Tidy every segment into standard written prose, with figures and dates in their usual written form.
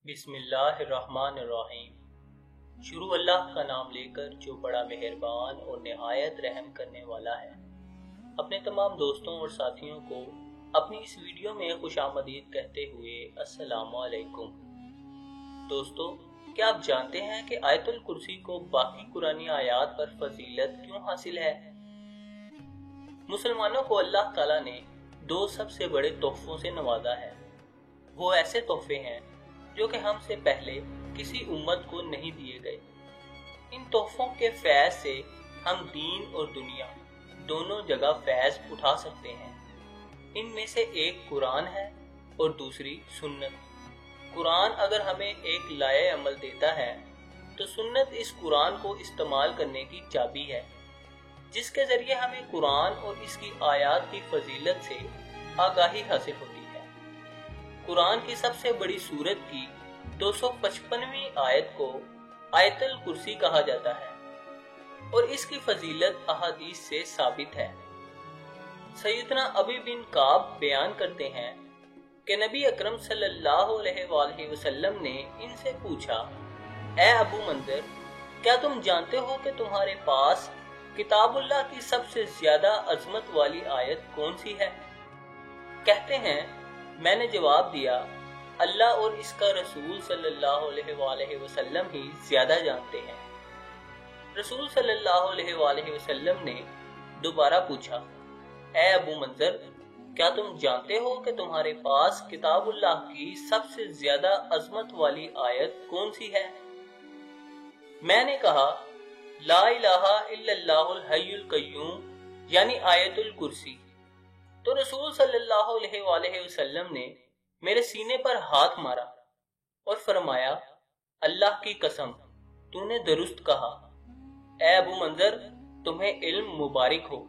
بسم اللہ الرحمن الرحیم۔ شروع اللہ کا نام لے کر جو بڑا مہربان اور نہایت رحم کرنے والا ہے۔ اپنے تمام دوستوں اور ساتھیوں کو اپنی اس ویڈیو میں خوش آمدید کہتے ہوئے السلام علیکم۔ دوستو، کیا آپ جانتے ہیں کہ آیت الکرسی کو باقی قرآنی آیات پر فضیلت کیوں حاصل ہے؟ مسلمانوں کو اللہ تعالیٰ نے دو سب سے بڑے تحفوں سے نوازا ہے۔ وہ ایسے تحفے ہیں جو کہ ہم سے پہلے کسی امت کو نہیں دیے گئے۔ ان تحفوں کے فیض سے ہم دین اور دنیا دونوں جگہ فیض اٹھا سکتے ہیں۔ ان میں سے ایک قرآن ہے اور دوسری سنت۔ قرآن اگر ہمیں ایک لائحہ عمل دیتا ہے تو سنت اس قرآن کو استعمال کرنے کی چابی ہے، جس کے ذریعے ہمیں قرآن اور اس کی آیات کی فضیلت سے آگاہی حاصل ہوتی ہے۔ قرآن کی سب سے بڑی سورت کی 255ویں آیت کو آیت الکرسی کہا جاتا ہے اور اس کی فضیلت احادیث سے ثابت ہے۔ سیدنا ابی بن کعب بیان کرتے ہیں کہ نبی اکرم صلی اللہ علیہ وآلہ وسلم نے ان سے پوچھا، اے ابو منذر، کیا تم جانتے ہو کہ تمہارے پاس کتاب اللہ کی سب سے زیادہ عظمت والی آیت کون سی ہے؟ کہتے ہیں، میں نے جواب دیا، اللہ اور اس کا رسول صلی اللہ علیہ وآلہ وسلم ہی زیادہ جانتے ہیں۔ رسول صلی اللہ علیہ وآلہ وسلم نے دوبارہ پوچھا، اے ابو منذر، کیا تم جانتے ہو کہ تمہارے پاس کتاب اللہ کی سب سے زیادہ عظمت والی آیت کون سی ہے؟ میں نے کہا، لا الہ الا اللہ الحی القیوم، یعنی آیت الکرسی۔ تو رسول صلی اللہ علیہ وآلہ وسلم نے میرے سینے پر ہاتھ مارا اور فرمایا، اللہ کی قسم، تو نے درست کہا۔ اے ابو منذر، تمہیں علم مبارک ہو۔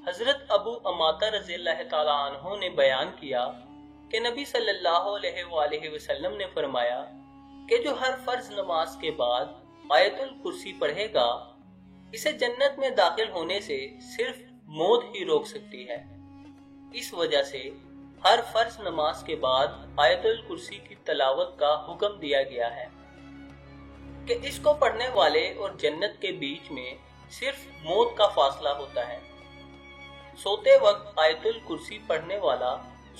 حضرت ابو اماتہ رضی اللہ تعالیٰ عنہ نے بیان کیا کہ نبی صلی اللہ علیہ وآلہ وسلم نے فرمایا کہ جو ہر فرض نماز کے بعد آیت الکرسی پڑھے گا، اسے جنت میں داخل ہونے سے صرف موت ہی روک سکتی ہے۔ اس وجہ سے ہر فرض نماز کے بعد آیت الکرسی کی تلاوت کا حکم دیا گیا ہے کہ اس کو پڑھنے والے اور جنت کے بیچ میں صرف موت کا فاصلہ ہوتا ہے۔ سوتے وقت آیت الکرسی پڑھنے والا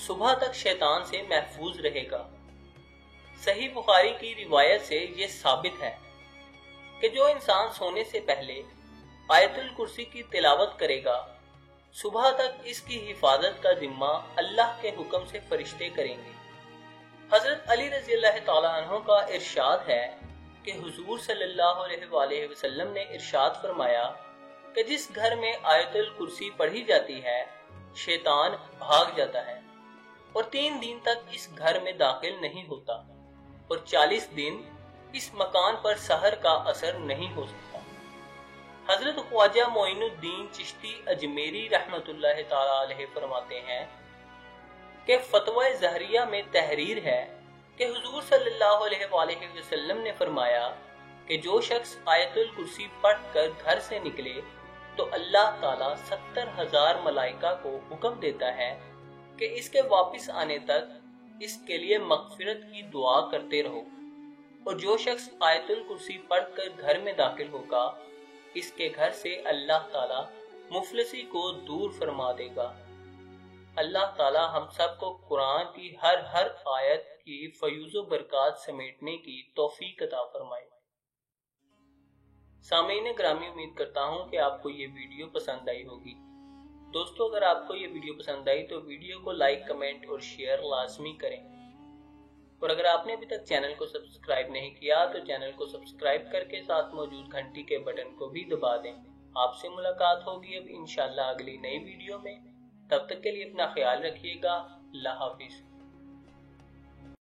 صبح تک شیطان سے محفوظ رہے گا۔ صحیح بخاری کی روایت سے یہ ثابت ہے کہ جو انسان سونے سے پہلے آیت الکرسی کی تلاوت کرے گا، صبح تک اس کی حفاظت کا ذمہ اللہ کے حکم سے فرشتے کریں گے۔ حضرت علی رضی اللہ تعالیٰ عنہ کا ارشاد ہے کہ حضور صلی اللہ علیہ وآلہ وسلم نے ارشاد فرمایا کہ جس گھر میں آیت الکرسی پڑھی جاتی ہے، شیطان بھاگ جاتا ہے اور 3 دن تک اس گھر میں داخل نہیں ہوتا اور 40 دن اس مکان پر سحر کا اثر نہیں ہو سکتا۔ حضرت خواجہ معین الدین چشتی اجمیری رحمت اللہ تعالیٰ علیہ فرماتے ہیں کہ فتوی زہریہ میں تحریر ہے کہ حضور صلی اللہ علیہ وآلہ وسلم نے فرمایا کہ جو شخص آیت الکرسی پڑھ کر گھر سے نکلے تو اللہ تعالیٰ 70,000 ملائکہ کو حکم دیتا ہے کہ اس کے واپس آنے تک اس کے لیے مغفرت کی دعا کرتے رہو، اور جو شخص آیت الکرسی پڑھ کر گھر میں داخل ہوگا، اس کے گھر سے اللہ تعالیٰ مفلسی کو دور فرما دے گا۔ اللہ تعالیٰ ہم سب کو قرآن کی ہر آیت کی فیوز و برکات سمیٹنے کی توفیق عطا فرمائے۔ سامعین گرامی، امید کرتا ہوں کہ آپ کو یہ ویڈیو پسند آئی ہوگی۔ دوستو، اگر آپ کو یہ ویڈیو پسند آئی تو ویڈیو کو لائک، کمنٹ اور شیئر لازمی کریں، اور اگر آپ نے ابھی تک چینل کو سبسکرائب نہیں کیا تو چینل کو سبسکرائب کر کے ساتھ موجود گھنٹی کے بٹن کو بھی دبا دیں۔ آپ سے ملاقات ہوگی اب انشاءاللہ اگلی نئی ویڈیو میں۔ تب تک کے لیے اپنا خیال رکھیے گا۔ اللہ حافظ۔